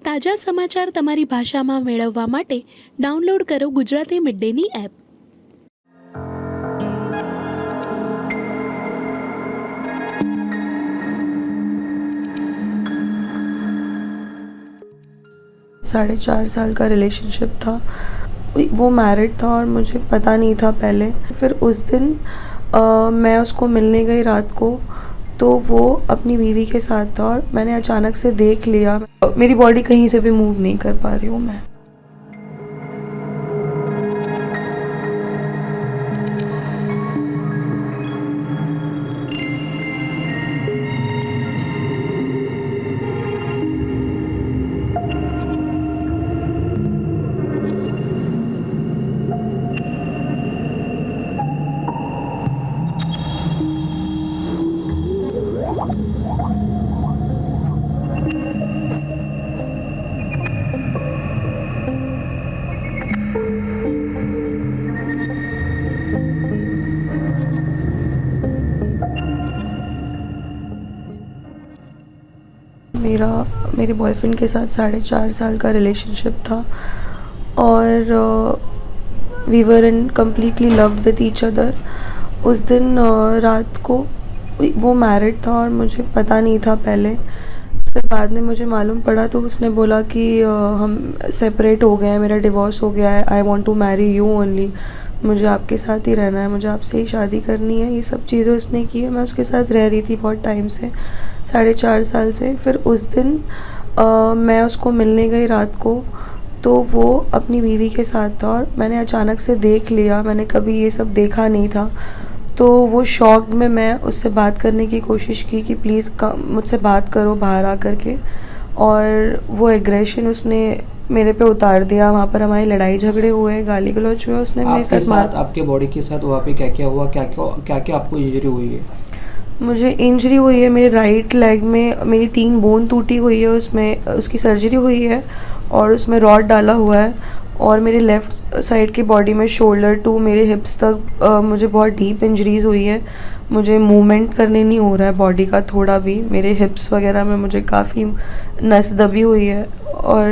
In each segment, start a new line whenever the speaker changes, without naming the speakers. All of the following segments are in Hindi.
તાજા સમાચાર તમારી ભાષામાં મેળવવા માટે ડાઉનલોડ કરો ગુજરાતી મિડ ડેની એપ।
साढ़े 4 साल का रिलेशनशिप था। वो मैरिड था और मुझे पता नहीं था पहले। फिर उस दिन मैं उसको मिलने गई रात को, तो वो अपनी बीवी के साथ था और मैंने अचानक से देख लिया। मेरी बॉडी कहीं से भी मूव नहीं कर पा रही हूँ मैं। मेरे बॉयफ्रेंड के साथ 4.5 साल का रिलेशनशिप था और we were in completely loved with each other. उस दिन रात को वो मैरिड था और मुझे पता नहीं था पहले। फिर बाद में मुझे मालूम पड़ा तो उसने बोला कि हम सेपरेट हो गए हैं, मेरा डिवोर्स हो गया है, I want to marry you only, मुझे आपके साथ ही रहना है, मुझे आपसे ही शादी करनी है। ये सब चीज़ें उसने की है। मैं उसके साथ रह रही थी बहुत टाइम से, 4.5 साल से। फिर उस दिन मैं उसको मिलने गई रात को, तो वो अपनी बीवी के साथ था और मैंने अचानक से देख लिया। मैंने कभी ये सब देखा नहीं था, तो वो शॉक में मैं उससे बात करने की कोशिश की कि प्लीज़ मुझसे बात करो बाहर आकर के। और वो एग्रेशन उसने मेरे पे उतार दिया। वहाँ पर हमारी लड़ाई झगड़े हुए, गाली गलौज हुए। उसने मेरे साथ
आपके बॉडी के साथ वहाँ पे क्या क्या हुआ, क्या आपको इंजरी हुई है?
मुझे इंजरी हुई है मेरे राइट लेग में, मेरी 3 बोन टूटी हुई है, उसमें उसकी सर्जरी हुई है और उसमें रॉड डाला हुआ है। और मेरे लेफ़्ट साइड की बॉडी में शोल्डर टू मेरे हिप्स तक मुझे बहुत डीप इंजरीज़ हुई है। मुझे मूवमेंट करने नहीं हो रहा है बॉडी का थोड़ा भी। मेरे हिप्स वगैरह में मुझे काफ़ी नस दबी हुई है और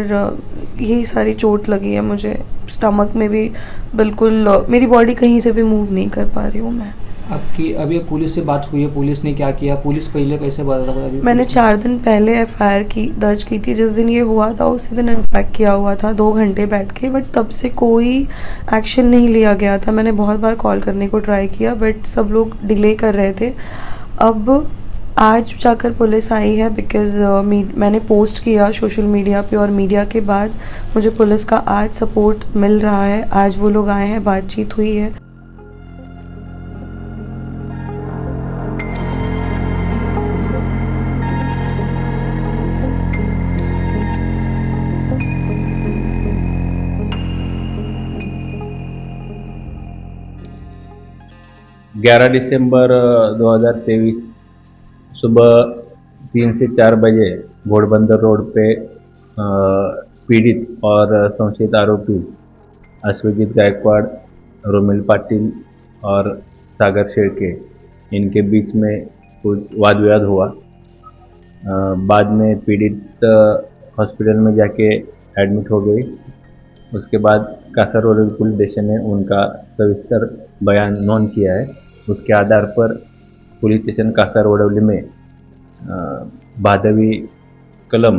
यही सारी चोट लगी है मुझे। स्टमक में भी बिल्कुल मेरी बॉडी कहीं से भी मूव नहीं कर पा रही हूँ मैं।
आपकी अभी पुलिस से बात हुई है? पुलिस ने क्या किया? पुलिस पहले कैसे बता था?
मैंने 4 दिन पहले FIR दर्ज की थी। जिस दिन ये हुआ था उसी दिन इन्फेक्ट किया हुआ था 2 घंटे बैठ के, बट तब से कोई एक्शन नहीं लिया गया था। मैंने बहुत बार कॉल करने को ट्राई किया बट सब लोग डिले कर रहे थे। अब आज जाकर पुलिस आई है बिकॉज़ मैंने पोस्ट किया सोशल मीडिया पे और मीडिया के बाद मुझे पुलिस का आज सपोर्ट मिल रहा है। आज वो लोग आए हैं, बातचीत हुई है।
ग्यारह दिसंबर 2023 सुबह 3 से 4 बजे घोड़बंदर रोड पे पीड़ित और संशयित आरोपी अश्वजीत गायकवाड़, रोमिल पाटिल और सागर शेड़के, इनके बीच में कुछ वाद विवाद हुआ। बाद में पीड़ित हॉस्पिटल में जाके एडमिट हो गई। उसके बाद कासारोड पुलिस स्टेशन ने उनका सविस्तर बयान नोंद किया है। उसके आधार पर पुलिस स्टेशन कासारोड में भादवी कलम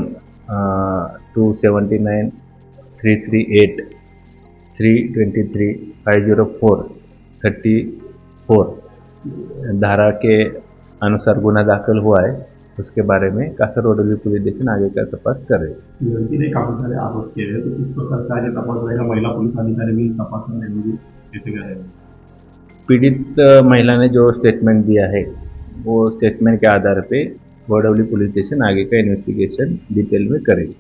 279, 338, 323, 504, 34 धारा के अनुसार गुना दाखिल हुआ है। उसके बारे में कासारोड पुलिस स्टेशन आगे का तपास कर रही है।
लड़की ने काफी सारे आरोप किए हैं, तो किस प्रकार से आगे तपास रहेगा? महिला पुलिस अधिकारी भी तपास में रहेंगी, कैसे करेंगे?
पीड़ित महिला ने जो स्टेटमेंट दिया है वो स्टेटमेंट के आधार पे बोडवली पुलिस स्टेशन आगे का इन्वेस्टिगेशन डिटेल में करेगी।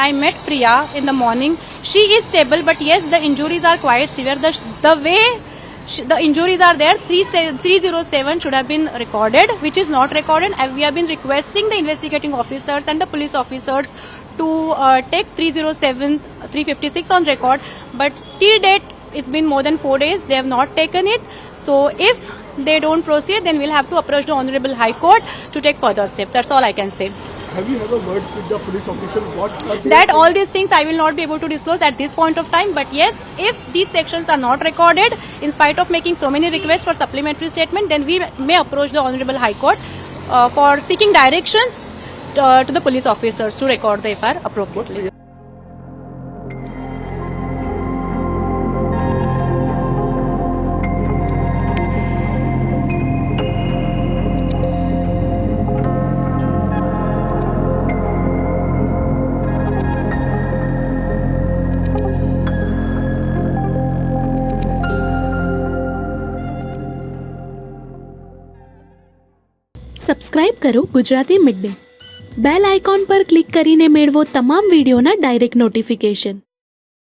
I met Priya in the morning. She is stable, but yes, the injuries are quite severe. The way The injuries are there. 307 should have been recorded, which is not recorded. And we have been requesting the investigating officers and the police officers to take 307, 356 on record. But till date, it's been more than 4 days. They have not taken it. So if they don't proceed, then we'll have to approach the Honorable High Court to take further steps. That's all I can say.
Have you ever words with the police official? What are they-
That all these things I will not be able to disclose at this point of time. But yes, if these sections are not recorded, in spite of making so many requests for supplementary statement, then we may approach the Honorable High Court for seeking directions to the police officers to record the FIR appropriately.
Subscribe કરો Gujarati mid day bell icon પર ક્લિક કરીને મેળવો તમામ વિડીયોના ડાયરેક્ટ નોટિફિકેશન.